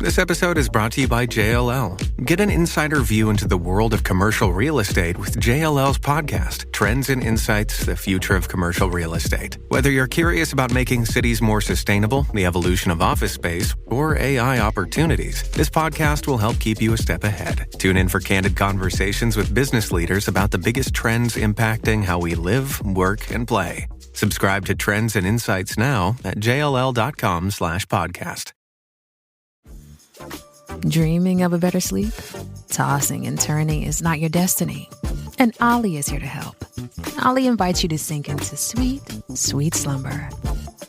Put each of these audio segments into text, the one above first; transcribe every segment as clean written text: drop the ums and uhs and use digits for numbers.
This episode is brought to you by JLL. Get an insider view into the world of commercial real estate with JLL's podcast, Trends and Insights, the Future of Commercial Real Estate. Whether you're curious about making cities more sustainable, the evolution of office space, or AI opportunities, this podcast will help keep you a step ahead. Tune in for candid conversations with business leaders about the biggest trends impacting how we live, work, and play. Subscribe to Trends and Insights now at jll.com/podcast. Dreaming of a better sleep? Tossing and turning is not your destiny. And Ollie is here to help. Ollie invites you to sink into sweet, sweet slumber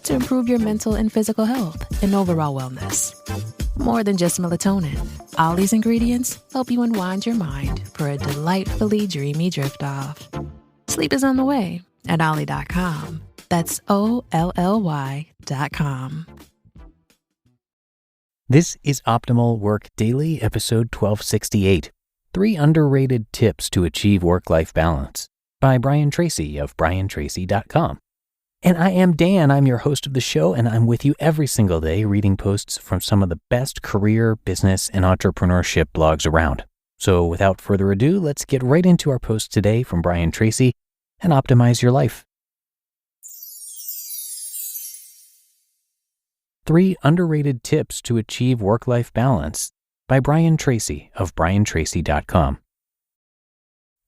to improve your mental and physical health and overall wellness. More than just melatonin, Ollie's ingredients help you unwind your mind for a delightfully dreamy drift off. Sleep is on the way at Ollie.com. That's OLLY.com. This is Optimal Work Daily, episode 1268, 3 Underrated Tips to Achieve Work-Life Balance, by Brian Tracy of briantracy.com. And I am Dan, I'm your host of the show, and I'm with you every single day reading posts from some of the best career, business, and entrepreneurship blogs around. So without further ado, let's get right into our post today from Brian Tracy and optimize your life. 3 Underrated Tips to Achieve Work-Life Balance, by Brian Tracy of briantracy.com.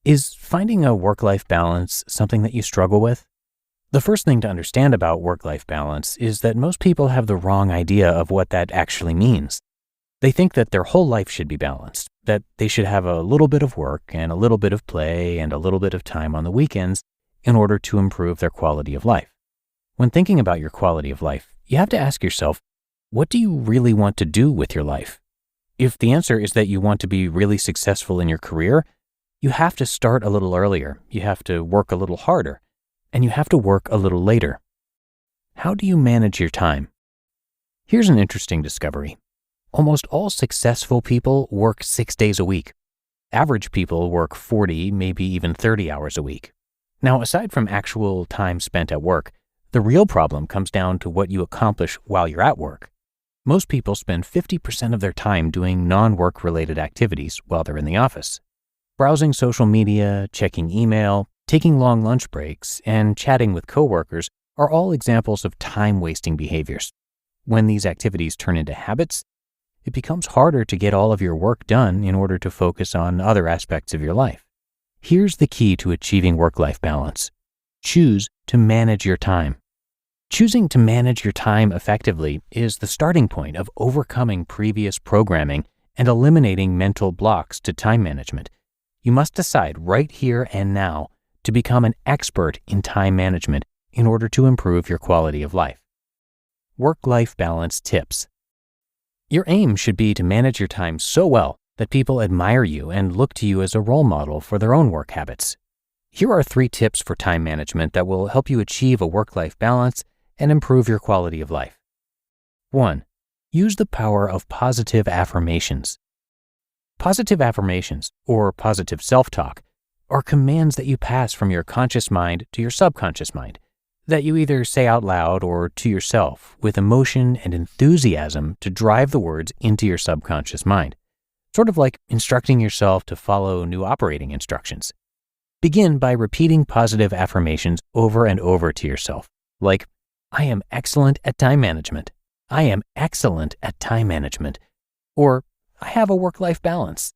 Is finding a work-life balance something that you struggle with? The first thing to understand about work-life balance is that most people have the wrong idea of what that actually means. They think that their whole life should be balanced, that they should have a little bit of work and a little bit of play and a little bit of time on the weekends in order to improve their quality of life. When thinking about your quality of life, you have to ask yourself, what do you really want to do with your life? If the answer is that you want to be really successful in your career, you have to start a little earlier, you have to work a little harder, and you have to work a little later. How do you manage your time? Here's an interesting discovery. Almost all successful people work 6 days a week. Average people work 40, maybe even 30 hours a week. Now, aside from actual time spent at work, the real problem comes down to what you accomplish while you're at work. Most people spend 50% of their time doing non-work related activities while they're in the office. Browsing social media, checking email, taking long lunch breaks, and chatting with coworkers are all examples of time-wasting behaviors. When these activities turn into habits, it becomes harder to get all of your work done in order to focus on other aspects of your life. Here's the key to achieving work-life balance. Choose to manage your time. Choosing to manage your time effectively is the starting point of overcoming previous programming and eliminating mental blocks to time management. You must decide right here and now to become an expert in time management in order to improve your quality of life. Work-life balance tips. Your aim should be to manage your time so well that people admire you and look to you as a role model for their own work habits. Here are 3 tips for time management that will help you achieve a work-life balance and improve your quality of life. 1. Use the power of positive affirmations. Positive affirmations, or positive self-talk, are commands that you pass from your conscious mind to your subconscious mind, that you either say out loud or to yourself with emotion and enthusiasm to drive the words into your subconscious mind, sort of like instructing yourself to follow new operating instructions. Begin by repeating positive affirmations over and over to yourself, like, I am excellent at time management. I am excellent at time management. Or, I have a work-life balance.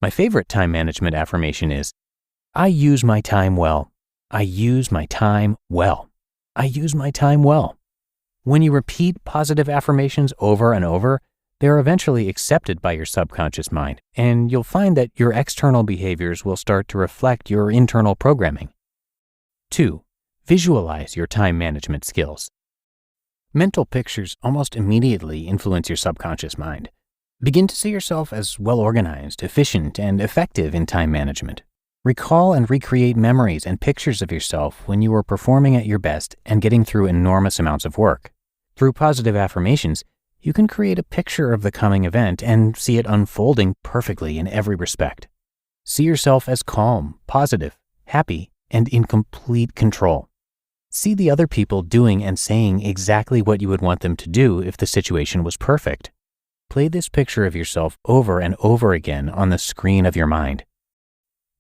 My favorite time management affirmation is, I use my time well. I use my time well. I use my time well. When you repeat positive affirmations over and over, they're eventually accepted by your subconscious mind, and you'll find that your external behaviors will start to reflect your internal programming. 2. Visualize your time management skills. Mental pictures almost immediately influence your subconscious mind. Begin to see yourself as well-organized, efficient, and effective in time management. Recall and recreate memories and pictures of yourself when you were performing at your best and getting through enormous amounts of work. Through positive affirmations, you can create a picture of the coming event and see it unfolding perfectly in every respect. See yourself as calm, positive, happy, and in complete control. See the other people doing and saying exactly what you would want them to do if the situation was perfect. play this picture of yourself over and over again on the screen of your mind.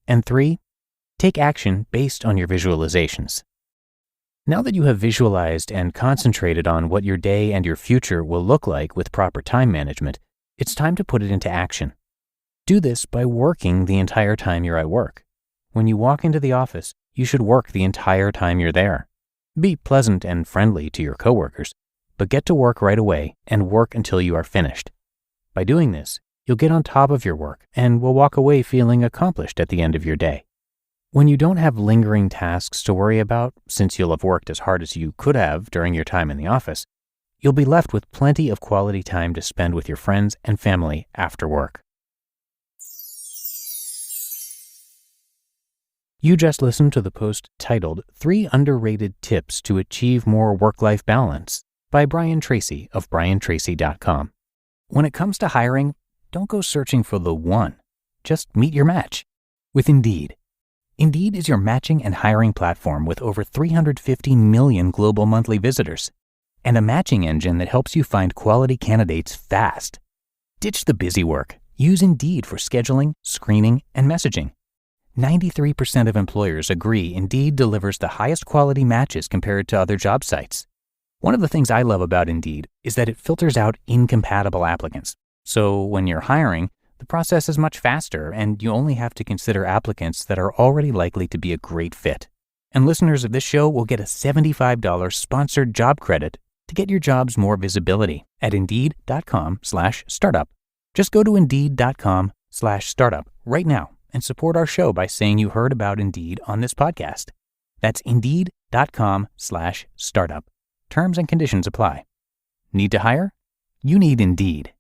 And 3, take action based on your visualizations. Now that you have visualized and concentrated on what your day and your future will look like with proper time management, it's time to put it into action. Do this by working the entire time you're at work. When you walk into the office, you should work the entire time you're there. Be pleasant and friendly to your coworkers, but get to work right away and work until you are finished. By doing this, you'll get on top of your work and will walk away feeling accomplished at the end of your day. When you don't have lingering tasks to worry about, since you'll have worked as hard as you could have during your time in the office, you'll be left with plenty of quality time to spend with your friends and family after work. You just listened to the post titled 3 Underrated Tips to Achieve More Work-Life Balance by Brian Tracy of briantracy.com. When it comes to hiring, don't go searching for the one. Just meet your match with Indeed. Indeed is your matching and hiring platform with over 350 million global monthly visitors and a matching engine that helps you find quality candidates fast. Ditch the busy work. Use Indeed for scheduling, screening, and messaging. 93% of employers agree Indeed delivers the highest quality matches compared to other job sites. One of the things I love about Indeed is that it filters out incompatible applicants. So when you're hiring, the process is much faster and you only have to consider applicants that are already likely to be a great fit. And listeners of this show will get a $75 sponsored job credit to get your jobs more visibility at Indeed.com/startup. Just go to Indeed.com/startup right now and support our show by saying you heard about Indeed on this podcast. That's Indeed.com/startup. Terms and conditions apply. Need to hire? You need Indeed.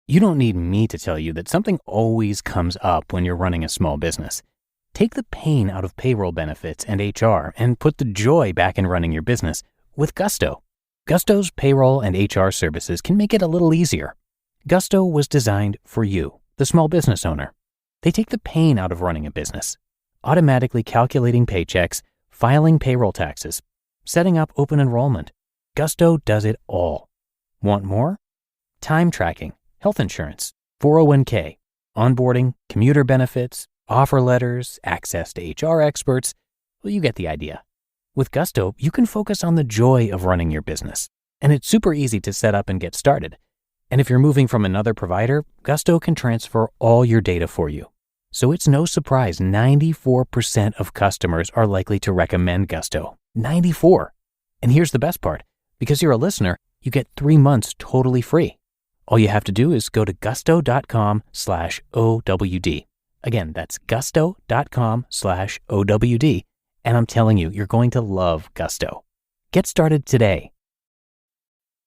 You don't need me to tell you that something always comes up when you're running a small business. Take the pain out of payroll benefits and HR and put the joy back in running your business with Gusto. Gusto's payroll and HR services can make it a little easier. Gusto was designed for you, the small business owner. They take the pain out of running a business, automatically calculating paychecks, filing payroll taxes, setting up open enrollment. Gusto does it all. Want more? Time tracking, health insurance, 401k, onboarding, commuter benefits, offer letters, access to HR experts. Well, you get the idea. With Gusto, you can focus on the joy of running your business, and it's super easy to set up and get started. And if you're moving from another provider, Gusto can transfer all your data for you. So it's no surprise 94% of customers are likely to recommend Gusto. 94. And here's the best part. Because you're a listener, you get 3 months totally free. All you have to do is go to gusto.com/OWD. Again, that's gusto.com/OWD. And I'm telling you, you're going to love Gusto. Get started today.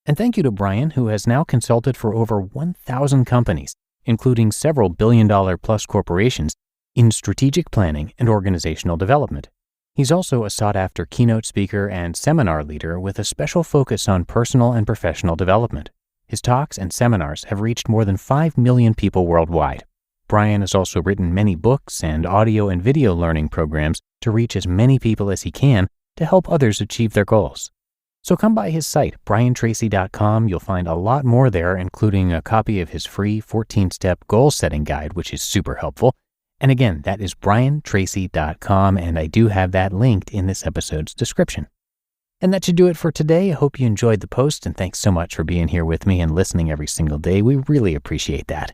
And thank you to Brian, who has now consulted for over 1,000 companies, including several billion-dollar-plus corporations, in strategic planning and organizational development. He's also a sought-after keynote speaker and seminar leader with a special focus on personal and professional development. His talks and seminars have reached more than 5 million people worldwide. Brian has also written many books and audio and video learning programs to reach as many people as he can to help others achieve their goals. So come by his site, briantracy.com. You'll find a lot more there, including a copy of his free 14-step goal-setting guide, which is super helpful. And again, that is briantracy.com, and I do have that linked in this episode's description. And that should do it for today. I hope you enjoyed the post, and thanks so much for being here with me and listening every single day. We really appreciate that.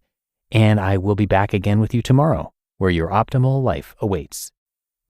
And I will be back again with you tomorrow, where your optimal life awaits.